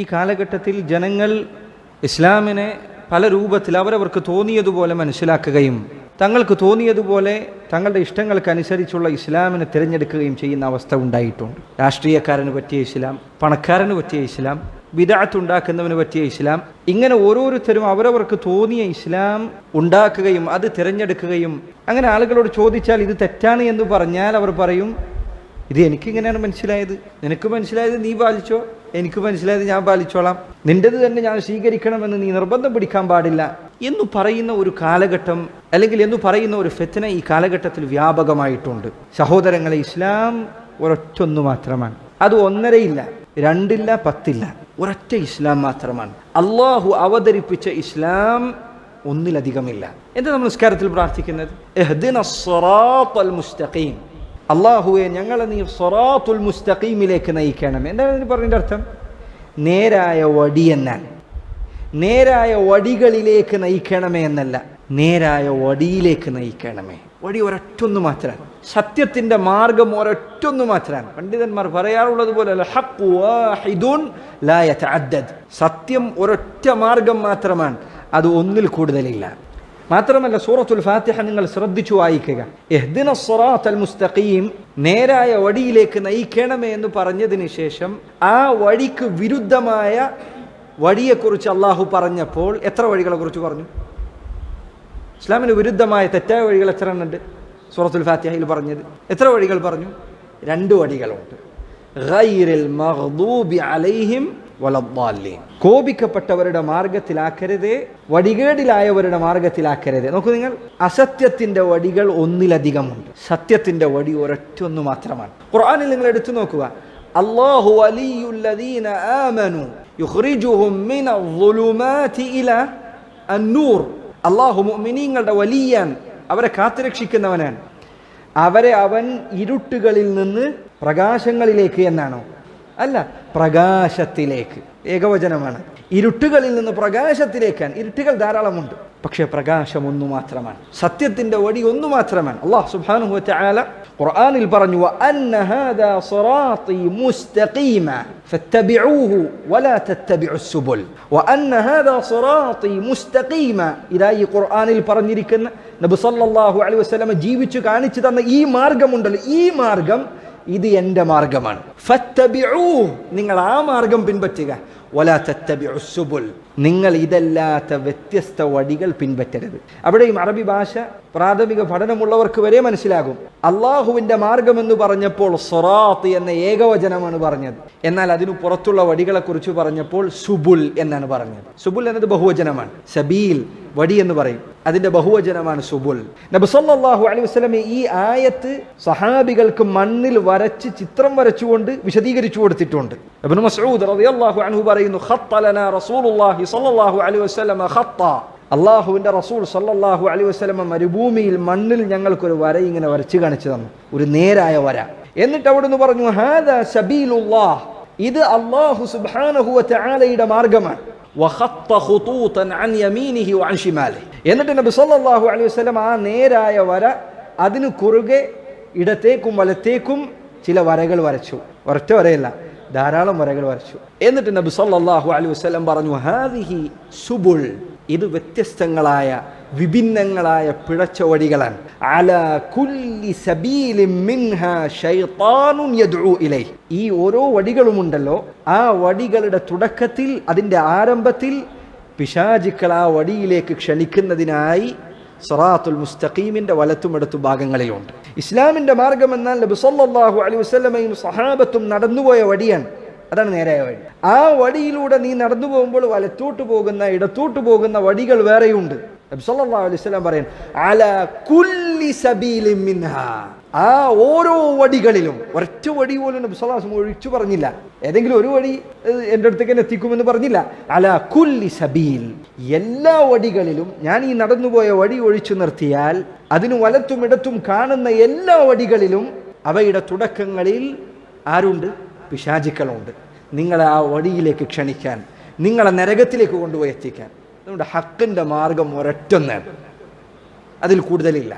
ഈ കാലഘട്ടത്തിൽ ജനങ്ങൾ ഇസ്ലാമിനെ പല രൂപത്തിൽ അവരവർക്ക് തോന്നിയതുപോലെ മനസ്സിലാക്കുകയും തങ്ങൾക്ക് തോന്നിയതുപോലെ തങ്ങളുടെ ഇഷ്ടങ്ങൾക്കനുസരിച്ചുള്ള ഇസ്ലാമിനെ തിരഞ്ഞെടുക്കുകയും ചെയ്യുന്ന അവസ്ഥ ഉണ്ടായിട്ടുണ്ട്. രാഷ്ട്രീയക്കാരന് പറ്റിയ ഇസ്ലാം, പണക്കാരന് പറ്റിയ ഇസ്ലാം, ബിദഅത്ത് ഉണ്ടാക്കുന്നവന് പറ്റിയ ഇസ്ലാം, ഇങ്ങനെ ഓരോരുത്തരും അവരവർക്ക് തോന്നിയ ഇസ്ലാം ഉണ്ടാക്കുകയും അത് തിരഞ്ഞെടുക്കുകയും, അങ്ങനെ ആളുകളോട് ചോദിച്ചാൽ ഇത് തെറ്റാണ് എന്ന് പറഞ്ഞാൽ അവർ പറയും ഇത് എനിക്കിങ്ങനെയാണ് മനസ്സിലായത്, നിനക്ക് മനസ്സിലായത് നീ പാലിച്ചോ, എനിക്ക് മനസ്സിലായത് ഞാൻ പാലിച്ചോളാം, നിൻ്റെത് തന്നെ ഞാൻ സ്വീകരിക്കണമെന്ന് നീ നിർബന്ധം പിടിക്കാൻ പാടില്ല എന്ന് പറയുന്ന ഒരു കാലഘട്ടം, അല്ലെങ്കിൽ എന്ന് പറയുന്ന ഒരു ഫിത്ന ഈ കാലഘട്ടത്തിൽ വ്യാപകമായിട്ടുണ്ട്. സഹോദരങ്ങളെ, ഇസ്ലാം ഒരൊറ്റൊന്നു മാത്രമാണ്. അത് 1.5 ഇല്ല, 2 ഇല്ല, 10 ഇല്ല, ഒരൊറ്റ ഇസ്ലാം മാത്രമാണ്. അള്ളാഹു അവതരിപ്പിച്ച ഇസ്ലാം ഒന്നിലധികമില്ല. എന്താ നമ്മൾ നിസ്കാരത്തിൽ പ്രാർത്ഥിക്കുന്നത്? ഇഹ്ദിനസ് സിറാത്തൽ മുസ്തഖീം, അള്ളാഹുവെ ഞങ്ങളെ നീ സിറാത്തുൽ മുസ്തഖീമിലേക്ക് നയിക്കണം. എന്താണ് ഇതിന് പറഞ്ഞതിൻ്റെ അർത്ഥം? നേരായ വടി എന്നാൽ നേരായ വടികളിലേക്ക് നയിക്കണമേ എന്നല്ല, നേരായ വടിയിലേക്ക് നയിക്കണമേ. വടി ഒരൊറ്റൊന്നു മാത്രമാണ്, സത്യത്തിന്റെ മാർഗം ഒരൊറ്റൊന്നു മാത്രമാണ്. പണ്ഡിതന്മാർ പറയാറുള്ളത് പോലെ ഹഖ് വാഹിദുൻ ലാ യതഅദ്ദദ്, സത്യം ഒരൊറ്റ മാർഗം മാത്രമാണ്, അത് ഒന്നിൽ കൂടുതലില്ല. മാത്രമല്ല, സൂറത്തുൽ ഫാത്തിഹ നിങ്ങൾ ശ്രദ്ധിച്ചു വായിക്കുക. ഇഹ്ദിനസ് സിറാത്തൽ മുസ്തഖീം, നേരായ വടിയിലേക്ക് നയിക്കണമേ എന്ന് പറഞ്ഞതിന് ശേഷം ആ വഴിക്ക് വിരുദ്ധമായ വഴിയെക്കുറിച്ച് അള്ളാഹു പറഞ്ഞപ്പോൾ എത്ര വഴികളെ കുറിച്ച് പറഞ്ഞു? ഇസ്ലാമിന് വിരുദ്ധമായ തെറ്റായ വഴികൾ എത്ര എണ്ണുണ്ട്? സൂറത്തുൽ ഫാത്തിഹയിൽ പറഞ്ഞത് എത്ര വഴികൾ പറഞ്ഞു? 2 വഴികളുണ്ട്. ഗൈറിൽ മഗ്ദൂബി അലൈഹിം വലദ്ദാലിൻ, കോപിക്കപ്പെട്ടവരുടെ മാർഗത്തിലാക്കരുതേ, വടികേടിലായവരുടെ മാർഗത്തിലാക്കരുതേ. നോക്കൂ നിങ്ങൾ, അസത്യത്തിന്റെ വടികൾ ഒന്നിലധികമുണ്ട്, സത്യത്തിന്റെ വടി ഒരൊറ്റൊന്നു മാത്രമാണ്. ഖുർആനിൽ നിങ്ങൾ എടുത്തു നോക്കുക. അല്ലാഹു വലിയുല്ലദീന ആമനു യുഖ്രിജുഹും മിനദ്ദുലുമാതി ഇലാ അന്നൂർ, അല്ലാഹു മുഅ്മിനീങ്ങളുടെ വലിയാൻ, അവരെ കാത്തുരക്ഷിക്കുന്നവനാണ്. അവരെ അവൻ ഇരുട്ടുകളിൽ നിന്ന് പ്രകാശങ്ങളിലേക്ക് എന്നാണോ? അല്ല, പ്രകാശത്തിലേക്ക്. ഏകവചനമാണ്. ഇരുട്ടുകളിൽ നിന്ന് പ്രകാശത്തിലേക്കാണ്. ഇരുട്ടുകൾ ധാരാളമുണ്ട്, പക്ഷേ പ്രകാശം ഒന്നു മാത്രമാണ്, സത്യത്തിന്റെ വടി ഒന്നു മാത്രമാണ്. അല്ലാഹു സുബ്ഹാനഹു വ തആല ഖുർആനിൽ പറഞ്ഞു, വഅന്ന ഹാദാ സിറാത്തി മുസ്തഖീമ ഫത്തബിഊഹു വലാ തത്തബിഉസ് സുബുൽ, വഅന്ന ഹാദാ സിറാത്തി മുസ്തഖീമ. ഇതാ ഈ ഖുർആനിൽ പറഞ്ഞിരിക്കുന്ന, നബി സല്ലല്ലാഹു അലൈഹി വസല്ലം ജീവിച്ചു കാണിച്ചു തന്ന ഈ മാർഗമുണ്ടല്ലോ, ഈ മാർഗം ഇത് എൻ്റെ മാർഗമാണ്. ഫത്തബിഊഹു, നിങ്ങൾ ആ മാർഗം പിൻപറ്റുക. വലാ തത്തബിഉസ് സുബുൽ, നിങ്ങൾ ഇതല്ലാത്ത വ്യത്യസ്ത വഴികൾ പിൻപറ്റരുത്. അവിടെയും അറബി ഭാഷ പ്രാഥമിക പഠനമുള്ളവർക്ക് വരെ മനസ്സിലാകും. അള്ളാഹുവിന്റെ മാർഗം എന്ന് പറഞ്ഞപ്പോൾ സിറാത്ത് എന്ന ഏകവചനമാണ് പറഞ്ഞത്. എന്നാൽ അതിനു പുറത്തുള്ള വടികളെ കുറിച്ച് പറഞ്ഞപ്പോൾ സുബുൽ എന്നാണ് പറഞ്ഞത്. സുബുൽ എന്നത് ബഹുവചനമാണ്. സബീൽ വടി എന്ന് പറയും, അതിന്റെ ബഹുവചനമാണ് സുബുൽ. നബി സല്ലല്ലാഹു അലൈഹി വസല്ലം ഈ ആയത്ത് സഹാബികൾക്ക് മണ്ണിൽ വരച്ച്, ചിത്രം വരച്ചുകൊണ്ട് വിശദീകരിച്ചു കൊടുത്തിട്ടുണ്ട്. ഇബ്നു മസ്ഊദ് റളിയല്ലാഹു അൻഹു പറയുന്നു, ഖത്ത ലനാ റസൂലുള്ളാഹി സല്ലല്ലാഹു അലൈഹി വസല്ലം ഖത്ത, അള്ളാഹുവിന്റെ റസൂൽ സല്ലല്ലാഹു അലൈഹി വസല്ലം മരുഭൂമിയിൽ മണ്ണിൽ ഞങ്ങൾക്കൊരു വര ഇങ്ങനെ വരച്ച് കാണിച്ചു തന്നു, ഒരു നേരായ വര. എന്നിട്ട് അവിടുന്ന് പറഞ്ഞു, ഹാദാ സബീലുല്ലാഹ്, ഇത് അല്ലാഹു സുബ്ഹാനഹു വ തആലയുടെ മാർഗമാണ്. വഖത്ത ഖുതൂതൻ അൻ യമീനിഹി വഅൻ ശിമാലിഹി, എന്നിട്ട് നബി സല്ലല്ലാഹു അലൈഹി വസല്ലം ആ നേരായ വര, അതിനു കുറുകെ ഇടത്തേക്കും വലത്തേക്കും ചില വരകൾ വരച്ചു. ഒരൊറ്റ വരയല്ല, ധാരാളം വരകൾ വരച്ചു. എന്നിട്ട് നബി സല്ലല്ലാഹു അലൈഹി വസല്ലം പറഞ്ഞു, ഹാദിഹി സുബുൽ, ഇത് വ്യത്യസ്തങ്ങളായ വിഭിന്നങ്ങളായ പിഴച്ച വഴികളാണ്. അലാ കുല്ലി സബീലിൻ മിൻഹാ ശൈത്താനുൻ യദ്ഉ ഇലൈഹി, ഈ ഓരോ വടികളുമുണ്ടല്ലോ, ആ വടികളുടെ തുടക്കത്തിൽ, അതിൻ്റെ ആരംഭത്തിൽ പിശാചുക്കൾ ആ വടിയിലേക്ക് ക്ഷണിക്കുന്നതിനായി സിറാത്തുൽ മുസ്തഖീമിന്റെ വലത്തുമിടത്തു ഭാഗങ്ങളിലുണ്ട്. ഇസ്ലാമിന്റെ മാർഗം എന്നാൽ നബി സല്ലല്ലാഹു അലൈഹി വസല്ലമയും സഹാബത്തും നടന്നുപോയ വടിയാണ്, അതാണ് നേരായ വഴി. ആ വടിയിലൂടെ നീ നടന്നു പോകുമ്പോൾ വലത്തോട്ട് പോകുന്ന, ഇടത്തോട്ട് പോകുന്ന വടികൾ വേറെയുണ്ട്. നബി സല്ലല്ലാഹു അലൈഹി വസല്ലം പറയും, അലാ കുല്ലി സബീലിൻ മിൻഹാ, ആ ഓരോ വടികളിലും, ഒരൊറ്റ വടി പോലും നബി സല്ലല്ലാഹു അലൈഹി വസല്ലം ഒഴിച്ചു പറഞ്ഞില്ല, ഏതെങ്കിലും ഒരു വടി എൻ്റെ അടുത്തേക്ക് തന്നെ എത്തിക്കുമെന്ന് പറഞ്ഞില്ല. അലാ കുല്ലി സബീൽ, എല്ലാ വടികളിലും, ഞാൻ ഈ നടന്നുപോയ വടി ഒഴിച്ചു നിർത്തിയാൽ അതിന് വലത്തും ഇടത്തും കാണുന്ന എല്ലാ വടികളിലും അവയുടെ തുടക്കങ്ങളിൽ ആരുണ്ട്? പിശാചുക്കളുണ്ട്. നിങ്ങളെ ആ വടിയിലേക്ക് ക്ഷണിക്കാൻ, നിങ്ങളെ നരകത്തിലേക്ക് കൊണ്ടുപോയി എത്തിക്കാൻ. അതുകൊണ്ട് ഹക്കിന്റെ മാർഗം ഒരൊറ്റൊന്നാണ്, അതിൽ കൂടുതലില്ല.